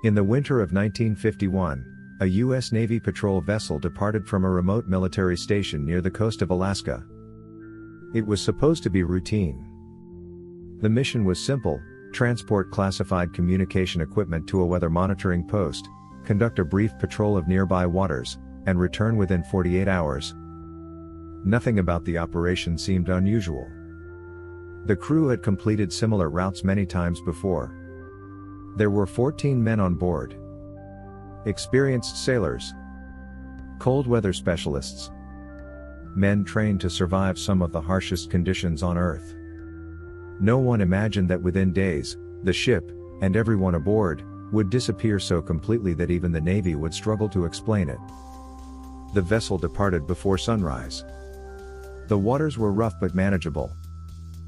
In the winter of 1951, a U.S. Navy patrol vessel departed from a remote military station near the coast of Alaska. It was supposed to be routine. The mission was simple: transport classified communication equipment to a weather monitoring post, conduct a brief patrol of nearby waters, and return within 48 hours. Nothing about the operation seemed unusual. The crew had completed similar routes many times before. There were 14 men on board. Experienced sailors, cold weather specialists, men trained to survive some of the harshest conditions on Earth. No one imagined that within days, the ship, and everyone aboard, would disappear so completely that even the Navy would struggle to explain it. The vessel departed before sunrise. The waters were rough but manageable.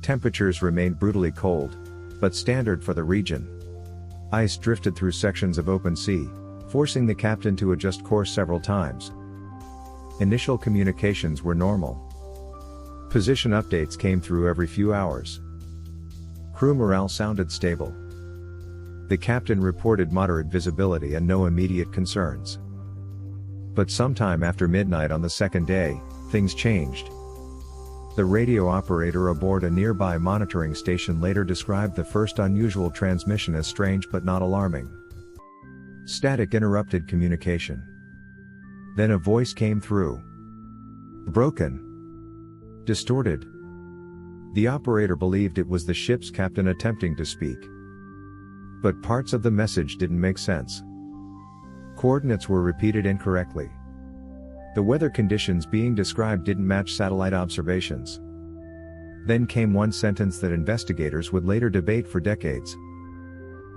Temperatures remained brutally cold, but standard for the region. Ice drifted through sections of open sea, forcing the captain to adjust course several times. Initial communications were normal. Position updates came through every few hours. Crew morale sounded stable. The captain reported moderate visibility and no immediate concerns. But sometime after midnight on the second day, things changed. The radio operator aboard a nearby monitoring station later described the first unusual transmission as strange but not alarming. Static interrupted communication. Then a voice came through. Broken. Distorted. The operator believed it was the ship's captain attempting to speak. But parts of the message didn't make sense. Coordinates were repeated incorrectly. The weather conditions being described didn't match satellite observations. Then came one sentence that investigators would later debate for decades.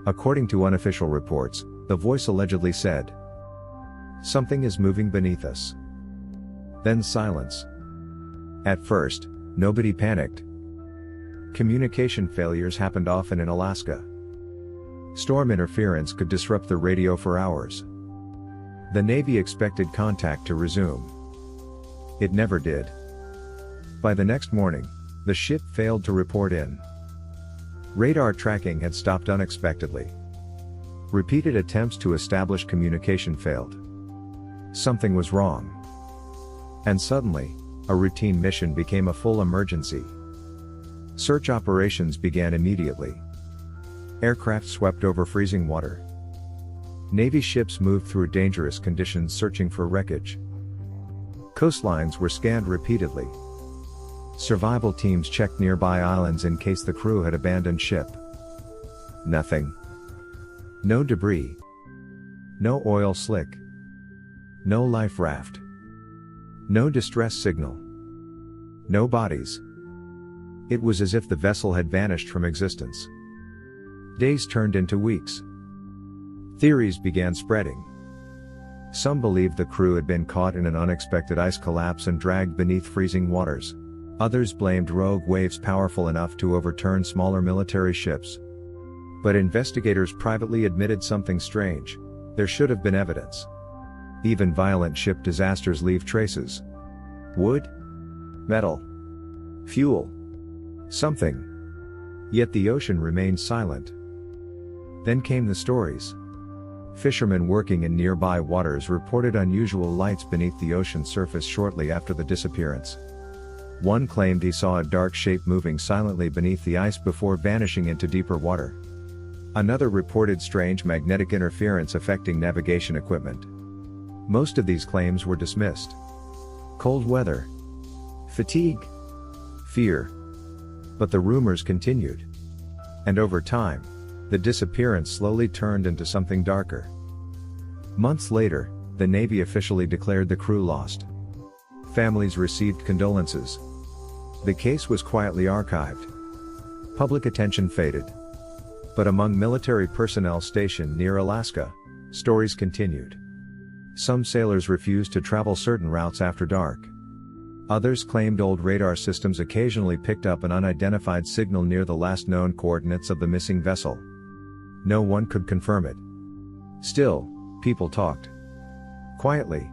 According to unofficial reports, the voice allegedly said, "Something is moving beneath us." Then silence. At first, nobody panicked. Communication failures happened often in Alaska. Storm interference could disrupt the radio for hours. The Navy expected contact to resume. It never did. By the next morning, the ship failed to report in. Radar tracking had stopped unexpectedly. Repeated attempts to establish communication failed. Something was wrong. And suddenly, a routine mission became a full emergency. Search operations began immediately. Aircraft swept over freezing water. Navy ships moved through dangerous conditions searching for wreckage. Coastlines were scanned repeatedly. Survival teams checked nearby islands in case the crew had abandoned ship. Nothing. No debris. No oil slick. No life raft. No distress signal. No bodies. It was as if the vessel had vanished from existence. Days turned into weeks. Theories began spreading. Some believed the crew had been caught in an unexpected ice collapse and dragged beneath freezing waters. Others blamed rogue waves powerful enough to overturn smaller military ships. But investigators privately admitted something strange: there should have been evidence. Even violent ship disasters leave traces. Wood? Metal? Fuel? Something. Yet the ocean remained silent. Then came the stories. Fishermen working in nearby waters reported unusual lights beneath the ocean surface shortly after the disappearance. One claimed he saw a dark shape moving silently beneath the ice before vanishing into deeper water. Another reported strange magnetic interference affecting navigation equipment. Most of these claims were dismissed. Cold weather. Fatigue. Fear. But the rumors continued. And over time, the disappearance slowly turned into something darker. Months later, the Navy officially declared the crew lost. Families received condolences. The case was quietly archived. Public attention faded. But among military personnel stationed near Alaska, stories continued. Some sailors refused to travel certain routes after dark. Others claimed old radar systems occasionally picked up an unidentified signal near the last known coordinates of the missing vessel. No one could confirm it. Still, people talked. Quietly.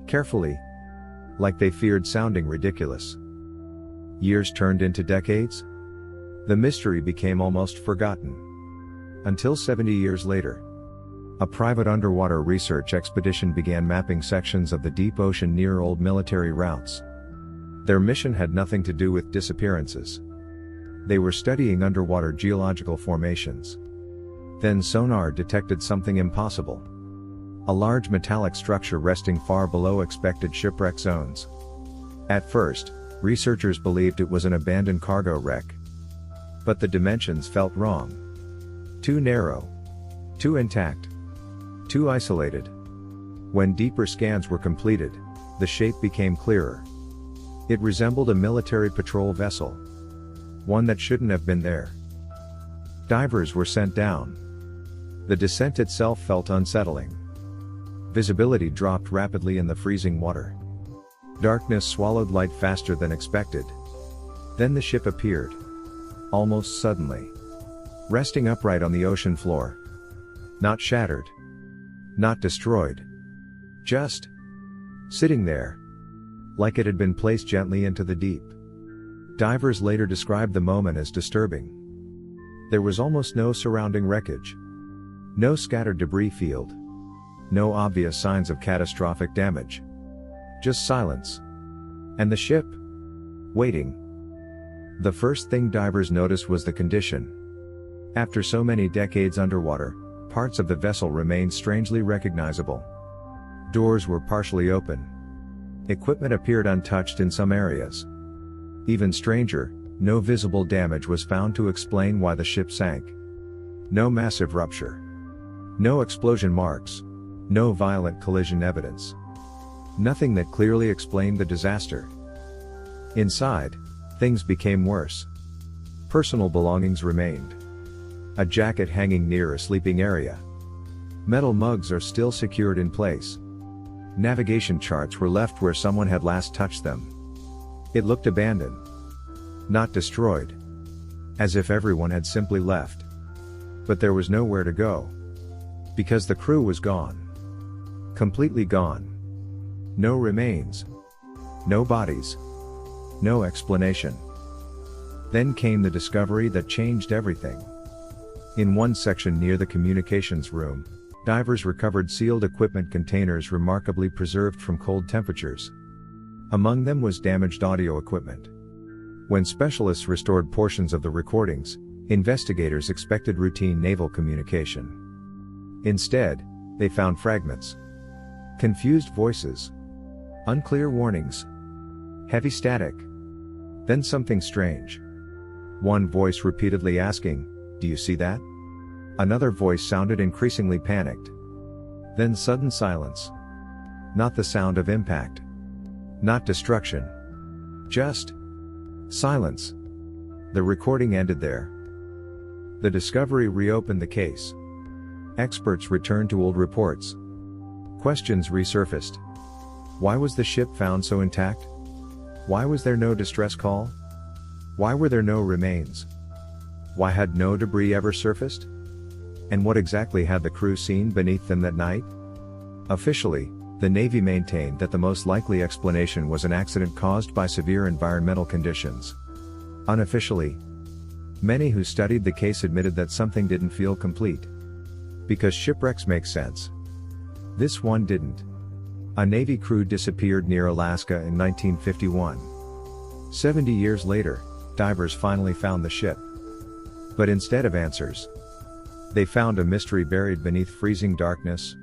Carefully. Like they feared sounding ridiculous. Years turned into decades. The mystery became almost forgotten. Until 70 years later. A private underwater research expedition began mapping sections of the deep ocean near old military routes. Their mission had nothing to do with disappearances. They were studying underwater geological formations. Then sonar detected something impossible. A large metallic structure resting far below expected shipwreck zones. At first, researchers believed it was an abandoned cargo wreck. But the dimensions felt wrong. Too narrow. Too intact. Too isolated. When deeper scans were completed, the shape became clearer. It resembled a military patrol vessel. One that shouldn't have been there. Divers were sent down. The descent itself felt unsettling. Visibility dropped rapidly in the freezing water. Darkness swallowed light faster than expected. Then the ship appeared. Almost suddenly. Resting upright on the ocean floor. Not shattered. Not destroyed. Just sitting there. Like it had been placed gently into the deep. Divers later described the moment as disturbing. There was almost no surrounding wreckage. No scattered debris field. No obvious signs of catastrophic damage. Just silence. And the ship? Waiting. The first thing divers noticed was the condition. After so many decades underwater, parts of the vessel remained strangely recognizable. Doors were partially open. Equipment appeared untouched in some areas. Even stranger, no visible damage was found to explain why the ship sank. No massive rupture. No explosion marks. No violent collision evidence. Nothing that clearly explained the disaster. Inside, things became worse. Personal belongings remained. A jacket hanging near a sleeping area. Metal mugs are still secured in place. Navigation charts were left where someone had last touched them. It looked abandoned. Not destroyed. As if everyone had simply left. But there was nowhere to go. Because the crew was gone. Completely gone. No remains. No bodies. No explanation. Then came the discovery that changed everything. In one section near the communications room, divers recovered sealed equipment containers remarkably preserved from cold temperatures. Among them was damaged audio equipment. When specialists restored portions of the recordings, investigators expected routine naval communication. Instead, they found fragments. Confused voices. Unclear warnings. Heavy static. Then something strange. One voice repeatedly asking, "Do you see that?" Another voice sounded increasingly panicked. Then sudden silence. Not the sound of impact. Not destruction. Just silence. The recording ended there. The discovery reopened the case. Experts returned to old reports. Questions resurfaced. Why was the ship found so intact? Why was there no distress call? Why were there no remains? Why had no debris ever surfaced? And what exactly had the crew seen beneath them that night? Officially, the Navy maintained that the most likely explanation was an accident caused by severe environmental conditions. Unofficially, many who studied the case admitted that something didn't feel complete. Because shipwrecks make sense. This one didn't. A Navy crew disappeared near Alaska in 1951. 70 years later, divers finally found the ship. But instead of answers, they found a mystery buried beneath freezing darkness,